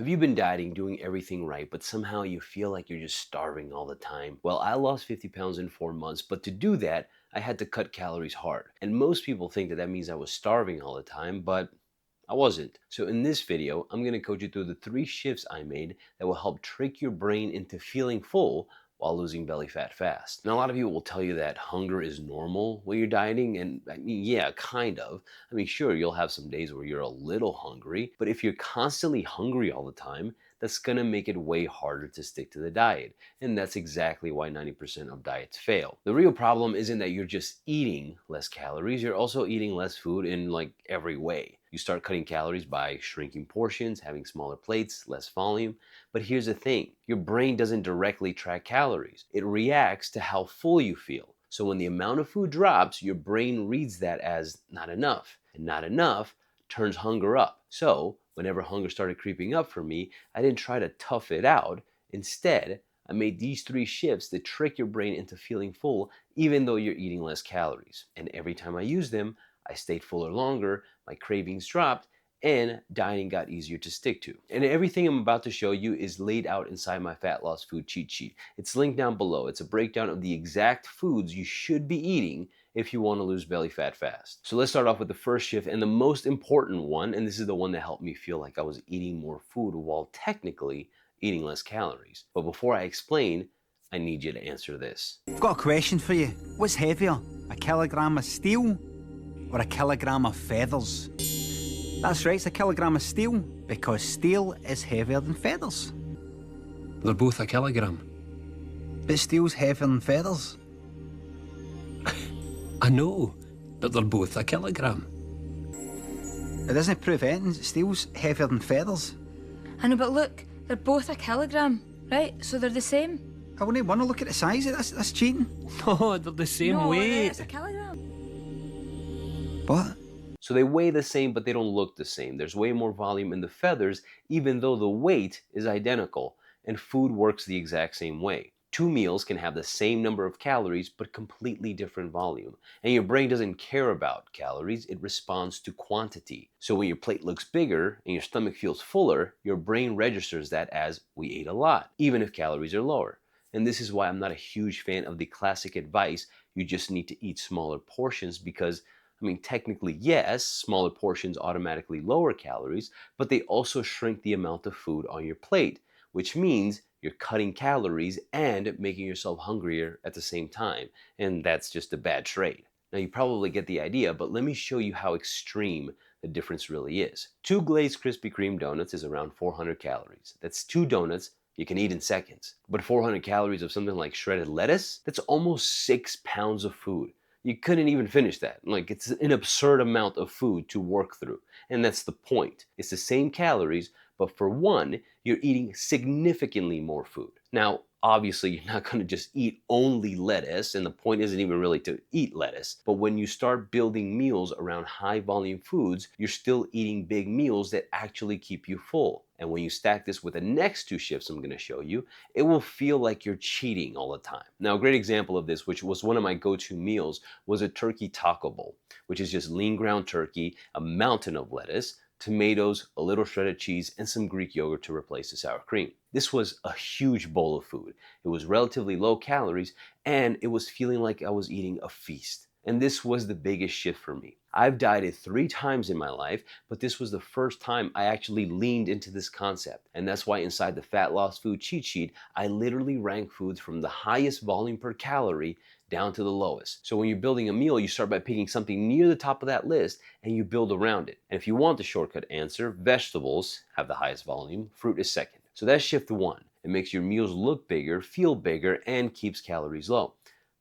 Have you been dieting, doing everything right, but somehow you feel like you're just starving all the time? Well, I lost 50 pounds in 4 months, but to do that, I had to cut calories hard. And most people think that that means I was starving all the time, but I wasn't. So in this video, I'm going to coach you through the 3 shifts I made that will help trick your brain into feeling full while losing belly fat fast. Now, a lot of people will tell you that hunger is normal when you're dieting, and I mean, yeah, kind of. I mean, sure, you'll have some days where you're a little hungry, but if you're constantly hungry all the time, that's gonna make it way harder to stick to the diet. And that's exactly why 90% of diets fail. The real problem isn't that you're just eating less calories, you're also eating less food in like every way. You start cutting calories by shrinking portions, having smaller plates, less volume. But here's the thing, your brain doesn't directly track calories. It reacts to how full you feel. So when the amount of food drops, your brain reads that as not enough. And not enough turns hunger up. So whenever hunger started creeping up for me, I didn't try to tough it out. Instead, I made these 3 shifts that trick your brain into feeling full even though you're eating less calories. And every time I used them, I stayed fuller longer, my cravings dropped, and dieting got easier to stick to. And everything I'm about to show you is laid out inside my fat loss food cheat sheet. It's linked down below. It's a breakdown of the exact foods you should be eating if you want to lose belly fat fast. So let's start off with the first shift and the most important one, and this is the one that helped me feel like I was eating more food while technically eating less calories. But before I explain, I need you to answer this. I've got a question for you. What's heavier, a kilogram of steel or a kilogram of feathers? That's right, it's a kilogram of steel, because steel is heavier than feathers. They're both a kilogram. But steel's heavier than feathers. I know, but they're both a kilogram. It doesn't prove anything. Steel's heavier than feathers. I know, but look, they're both a kilogram, right? So they're the same. I wouldn't want to look at the size of this. That's cheating. No, they're the same No, weight. it's a kilogram. What? So they weigh the same, but they don't look the same. There's way more volume in the feathers, even though the weight is identical, and food works the exact same way. 2 meals can have the same number of calories, but completely different volume. And your brain doesn't care about calories, it responds to quantity. So when your plate looks bigger and your stomach feels fuller, your brain registers that as we ate a lot, even if calories are lower. And this is why I'm not a huge fan of the classic advice, you just need to eat smaller portions, because I mean, technically, yes, smaller portions automatically lower calories, but they also shrink the amount of food on your plate, which means you're cutting calories and making yourself hungrier at the same time. And that's just a bad trade. Now, you probably get the idea, but let me show you how extreme the difference really is. 2 glazed Krispy Kreme donuts is around 400 calories. That's 2 donuts you can eat in seconds. But 400 calories of something like shredded lettuce, that's almost 6 pounds of food. You couldn't even finish that. Like, it's an absurd amount of food to work through. And that's the point. It's the same calories, but for one, you're eating significantly more food. Now, obviously, you're not going to just eat only lettuce, and the point isn't even really to eat lettuce. But when you start building meals around high volume foods, you're still eating big meals that actually keep you full. And when you stack this with the next 2 shifts I'm going to show you, it will feel like you're cheating all the time. Now, a great example of this, which was one of my go-to meals, was a turkey taco bowl, which is just lean ground turkey, a mountain of lettuce, tomatoes, a little shredded cheese, and some Greek yogurt to replace the sour cream. This was a huge bowl of food. It was relatively low calories, and it was feeling like I was eating a feast. And this was the biggest shift for me. I've dieted 3 times in my life, but this was the first time I actually leaned into this concept. And that's why inside the Fat Loss Food cheat sheet, I literally rank foods from the highest volume per calorie down to the lowest. So when you're building a meal, you start by picking something near the top of that list and you build around it. And if you want the shortcut answer, vegetables have the highest volume, fruit is second. So that's shift 1. It makes your meals look bigger, feel bigger, and keeps calories low.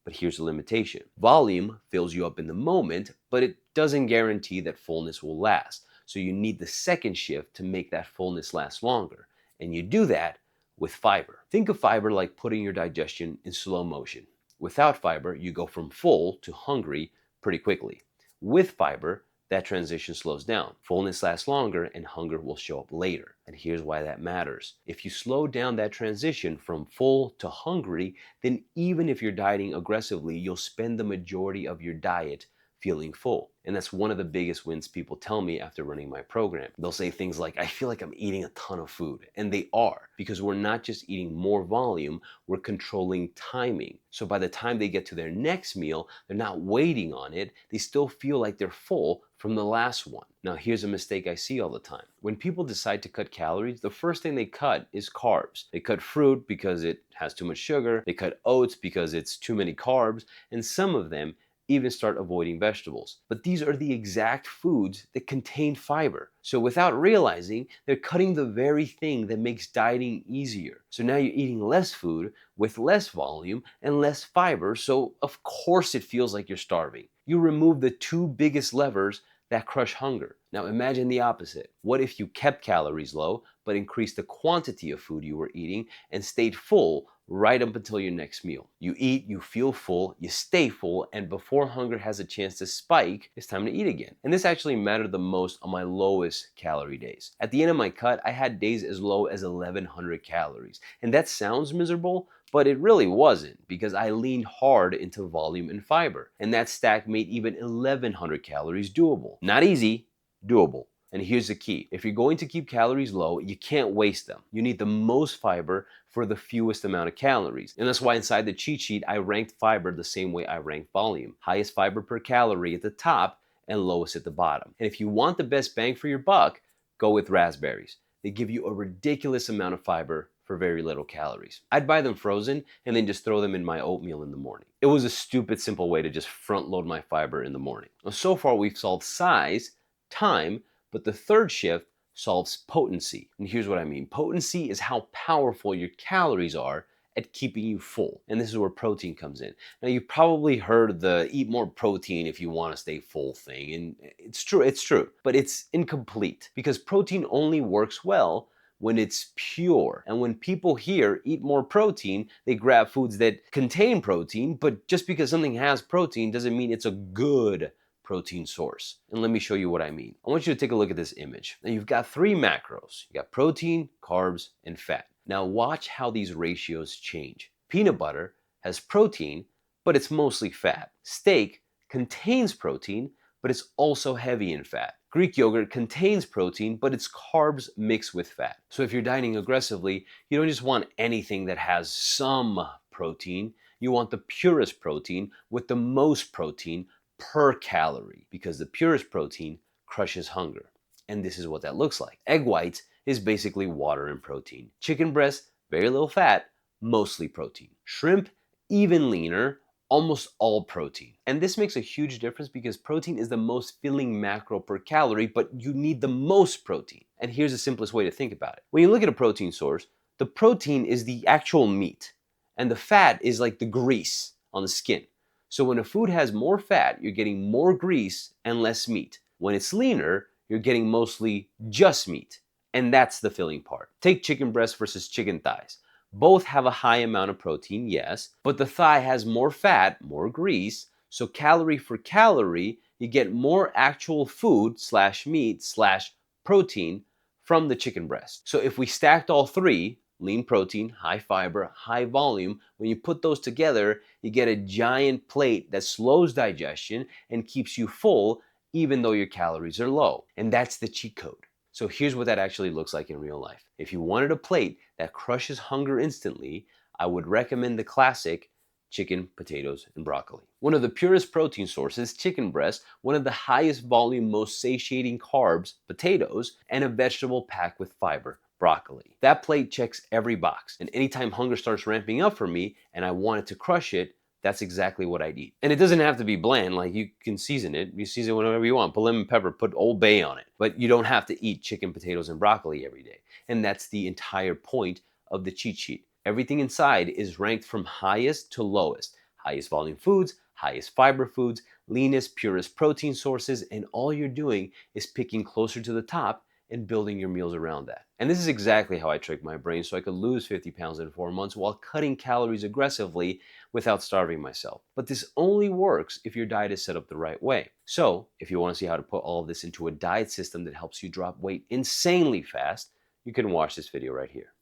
But here's the limitation. Volume fills you up in the moment, but it doesn't guarantee that fullness will last. So you need the second shift to make that fullness last longer. And you do that with fiber. Think of fiber like putting your digestion in slow motion. Without fiber, you go from full to hungry pretty quickly. With fiber, that transition slows down. Fullness lasts longer and hunger will show up later. And here's why that matters. If you slow down that transition from full to hungry, then even if you're dieting aggressively, you'll spend the majority of your diet feeling full. And that's one of the biggest wins people tell me after running my program. They'll say things like, I feel like I'm eating a ton of food. And they are, because we're not just eating more volume, we're controlling timing. So by the time they get to their next meal, they're not waiting on it. They still feel like they're full from the last one. Now, here's a mistake I see all the time. When people decide to cut calories, the first thing they cut is carbs. They cut fruit because it has too much sugar. They cut oats because it's too many carbs. And some of them even start avoiding vegetables. But these are the exact foods that contain fiber. So without realizing, they're cutting the very thing that makes dieting easier. So now you're eating less food with less volume and less fiber, so of course it feels like you're starving. You remove the two biggest levers that crush hunger. Now imagine the opposite. What if you kept calories low, but increased the quantity of food you were eating and stayed full right up until your next meal? You eat, you feel full, you stay full, and before hunger has a chance to spike, it's time to eat again. And this actually mattered the most on my lowest calorie days. At the end of my cut, I had days as low as 1100 calories. And that sounds miserable, but it really wasn't, because I leaned hard into volume and fiber. And that stack made even 1100 calories doable. Not easy, doable. And here's the key. If you're going to keep calories low, you can't waste them. You need the most fiber for the fewest amount of calories. And that's why inside the cheat sheet, I ranked fiber the same way I ranked volume. Highest fiber per calorie at the top and lowest at the bottom. And if you want the best bang for your buck, go with raspberries. They give you a ridiculous amount of fiber for very little calories. I'd buy them frozen and then just throw them in my oatmeal in the morning. It was a stupid simple way to just front load my fiber in the morning. Now, so far we've solved size, time, but the third shift solves potency. And here's what I mean. Potency is how powerful your calories are at keeping you full. And this is where protein comes in. Now, you've probably heard the eat more protein if you want to stay full thing. And it's true, but it's incomplete, because protein only works well when it's pure. And when people hear eat more protein, they grab foods that contain protein, but just because something has protein doesn't mean it's a good protein source. And let me show you what I mean. I want you to take a look at this image. Now you've got three macros. You got protein, carbs, and fat. Now watch how these ratios change. Peanut butter has protein, but it's mostly fat. Steak contains protein, but it's also heavy in fat. Greek yogurt contains protein, but it's carbs mixed with fat. So if you're dieting aggressively, you don't just want anything that has some protein. You want the purest protein with the most protein per calorie, because the purest protein crushes hunger. And this is what that looks like. Egg whites is basically water and protein. Chicken breast, very little fat, mostly protein. Shrimp, even leaner, almost all protein. And this makes a huge difference because protein is the most filling macro per calorie, but you need the most protein. And here's the simplest way to think about it. When you look at a protein source, the protein is the actual meat, and the fat is like the grease on the skin. So when a food has more fat, you're getting more grease and less meat. When it's leaner, you're getting mostly just meat. And that's the filling part. Take chicken breast versus chicken thighs. Both have a high amount of protein, yes, but the thigh has more fat, more grease, so calorie for calorie, you get more actual food slash meat slash protein from the chicken breast. So if we stacked all three, lean protein, high fiber, high volume, when you put those together, you get a giant plate that slows digestion and keeps you full even though your calories are low. And that's the cheat code. So here's what that actually looks like in real life. If you wanted a plate that crushes hunger instantly, I would recommend the classic chicken, potatoes, and broccoli. One of the purest protein sources, chicken breast, one of the highest volume, most satiating carbs, potatoes, and a vegetable packed with fiber, broccoli. That plate checks every box. And anytime hunger starts ramping up for me and I wanted to crush it, that's exactly what I'd eat. And it doesn't have to be bland, like you can season it. You season it whatever you want. Put lemon pepper, put Old Bay on it. But you don't have to eat chicken, potatoes, and broccoli every day. And that's the entire point of the cheat sheet. Everything inside is ranked from highest to lowest. Highest volume foods, highest fiber foods, leanest, purest protein sources, and all you're doing is picking closer to the top and building your meals around that. And this is exactly how I tricked my brain so I could lose 50 pounds in 4 months while cutting calories aggressively without starving myself. But this only works if your diet is set up the right way. So if you want to see how to put all of this into a diet system that helps you drop weight insanely fast, you can watch this video right here.